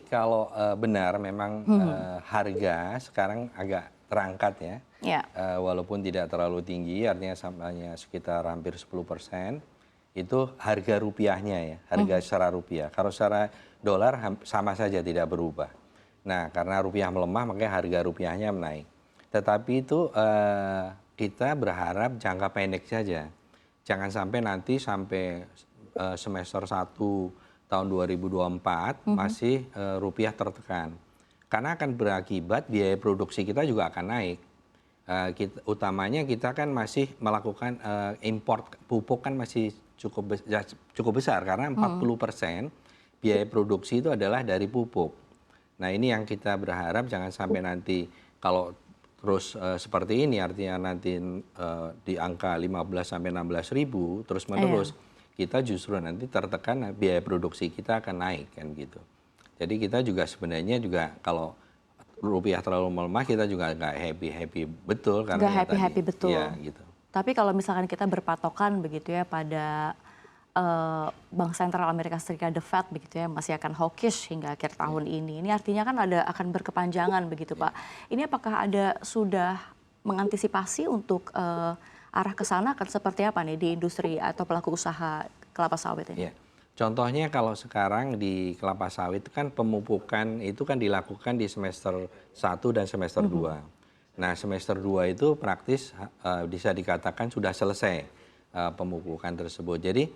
Kalau benar memang harga sekarang agak terangkat ya, Ya. walaupun tidak terlalu tinggi, artinya samanya sekitar hampir 10%, itu harga rupiahnya ya, harga secara rupiah. Kalau secara dolar sama saja tidak berubah. Nah, karena rupiah melemah makanya harga rupiahnya menaik. Tetapi itu kita berharap jangka pendek saja. Jangan sampai nanti sampai semester 1 tahun 2024 masih rupiah tertekan. Karena akan berakibat biaya produksi kita juga akan naik. Utamanya kita kan masih melakukan import pupuk kan masih cukup besar karena 40% biaya produksi itu adalah dari pupuk. Nah, ini yang kita berharap jangan sampai nanti kalau terus seperti ini artinya nanti di angka 15 sampai 16 ribu terus menerus kita justru nanti tertekan biaya produksi kita akan naik kan gitu. Jadi kita juga sebenarnya juga kalau rupiah terlalu melemah kita juga nggak happy betul karena Nggak happy betul. Ya, gitu. Tapi kalau misalkan kita berpatokan begitu ya pada Bank Sentral Amerika Serikat, The Fed begitu ya, masih akan hawkish hingga akhir tahun ini. Ini artinya kan akan berkepanjangan begitu Pak. Ini apakah sudah mengantisipasi untuk arah ke sana akan seperti apa nih di industri atau pelaku usaha kelapa sawit ini? Ya. Contohnya kalau sekarang di kelapa sawit kan pemupukan itu kan dilakukan di semester 1 dan semester 2. Nah, semester 2 itu praktis bisa dikatakan sudah selesai pemupukan tersebut. Jadi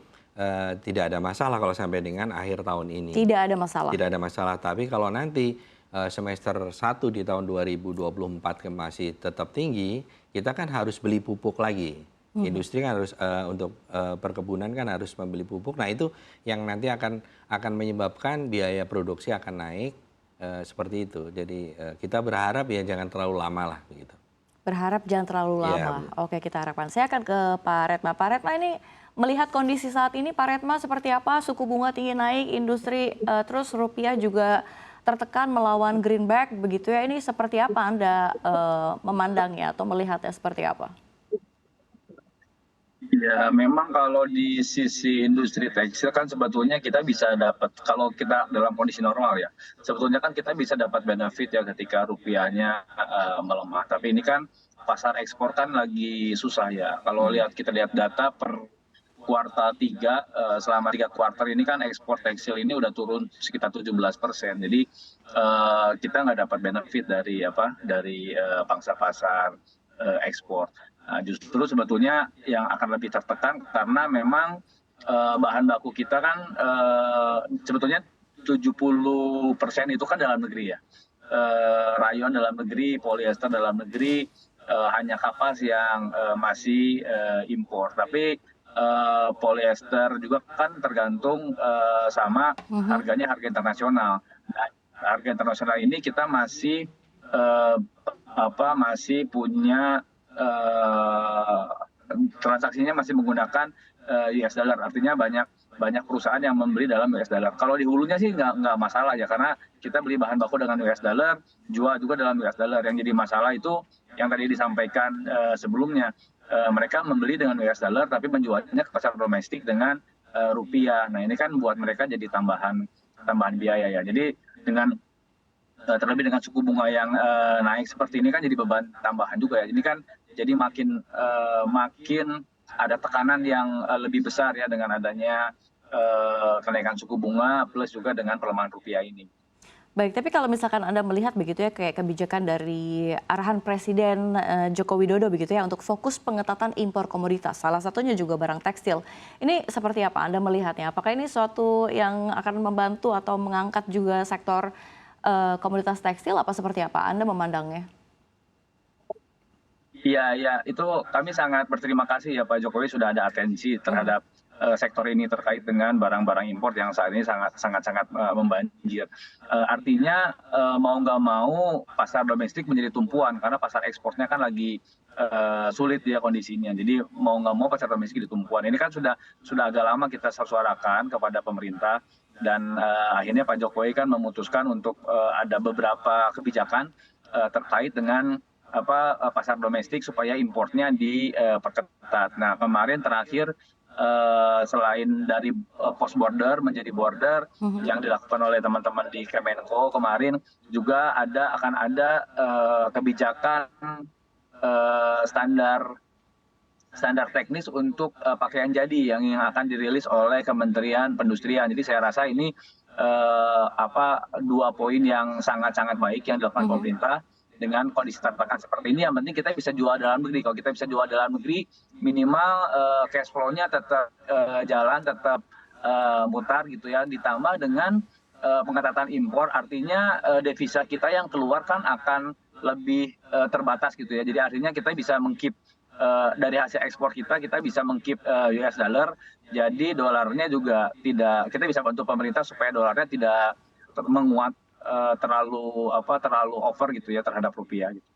tidak ada masalah kalau sampai dengan akhir tahun ini. Tidak ada masalah? Tidak ada masalah, tapi kalau nanti semester 1 di tahun 2024 masih tetap tinggi, kita kan harus beli pupuk lagi. Industri kan harus untuk perkebunan kan harus membeli pupuk. Nah, itu yang nanti akan menyebabkan biaya produksi akan naik seperti itu. Jadi kita berharap ya jangan terlalu lama lah begitu. Berharap jangan terlalu lama. Ya, oke, kita harapkan. Saya akan ke Pak Redma. Pak Redma, ini melihat kondisi saat ini Pak Redma seperti apa? Suku bunga tinggi naik, industri terus rupiah juga tertekan melawan greenback begitu ya. Ini seperti apa Anda memandangnya atau melihatnya seperti apa? Ya, memang kalau di sisi industri tekstil kan sebetulnya kita bisa dapat, kalau kita dalam kondisi normal ya, sebetulnya kan kita bisa dapat benefit ya ketika rupiahnya melemah. Tapi ini kan pasar ekspor kan lagi susah ya. Kalau kita lihat data per kuartal 3, selama 3 kuartal ini kan ekspor tekstil ini udah turun sekitar 17%. Jadi kita nggak dapat benefit dari pangsa pasar ekspor. Nah, justru sebetulnya yang akan lebih tertekan karena memang bahan baku kita kan sebetulnya 70% itu kan dalam negeri ya. Rayon dalam negeri, polyester dalam negeri, hanya kapas yang masih impor. Tapi polyester juga kan tergantung sama harga internasional. Nah, harga internasional ini kita masih masih punya transaksinya masih menggunakan US dollar, artinya banyak perusahaan yang membeli dalam US dollar. Kalau di hulunya sih nggak masalah ya, karena kita beli bahan baku dengan US dollar, jual juga dalam US dollar. Yang jadi masalah itu yang tadi disampaikan sebelumnya, mereka membeli dengan US dollar tapi menjualnya ke pasar domestik dengan rupiah. Nah, ini kan buat mereka jadi tambahan biaya ya. Jadi terlebih dengan suku bunga yang naik seperti ini kan jadi beban tambahan juga ya. Ini kan jadi makin ada tekanan yang lebih besar ya dengan adanya kenaikan suku bunga plus juga dengan pelemahan rupiah ini. Baik, tapi kalau misalkan Anda melihat begitu ya kayak kebijakan dari arahan Presiden Joko Widodo begitu ya untuk fokus pengetatan impor komoditas, salah satunya juga barang tekstil. Ini seperti apa Anda melihatnya? Apakah ini suatu yang akan membantu atau mengangkat juga sektor komoditas tekstil apa seperti apa Anda memandangnya? Iya, itu kami sangat berterima kasih ya Pak Jokowi sudah ada atensi terhadap sektor ini terkait dengan barang-barang impor yang saat ini sangat membanjir. Artinya mau nggak mau pasar domestik menjadi tumpuan karena pasar ekspornya kan lagi sulit ya kondisinya. Jadi mau nggak mau pasar domestik jadi tumpuan. Ini kan sudah agak lama kita suarakan kepada pemerintah dan akhirnya Pak Jokowi kan memutuskan untuk ada beberapa kebijakan terkait dengan pasar domestik supaya importnya diperketat. Nah, kemarin terakhir selain dari post border menjadi border yang dilakukan oleh teman-teman di Kemenko kemarin, juga akan ada kebijakan standar teknis untuk pakaian jadi yang akan dirilis oleh Kementerian Perindustrian. Jadi saya rasa ini dua poin yang sangat-sangat baik yang dilakukan pemerintah. Dengan kondisi tantangan seperti ini, yang penting kita bisa jual dalam negeri. Kalau kita bisa jual dalam negeri, minimal cash flow-nya tetap jalan, tetap mutar gitu ya. Ditambah dengan pengetatan impor, artinya devisa kita yang keluar kan akan lebih terbatas gitu ya. Jadi artinya kita bisa mengkeep dari hasil ekspor kita bisa mengkeep US dollar. Jadi dolarnya juga tidak, kita bisa bantu pemerintah supaya dolarnya tidak menguat terlalu over gitu ya terhadap rupiah gitu.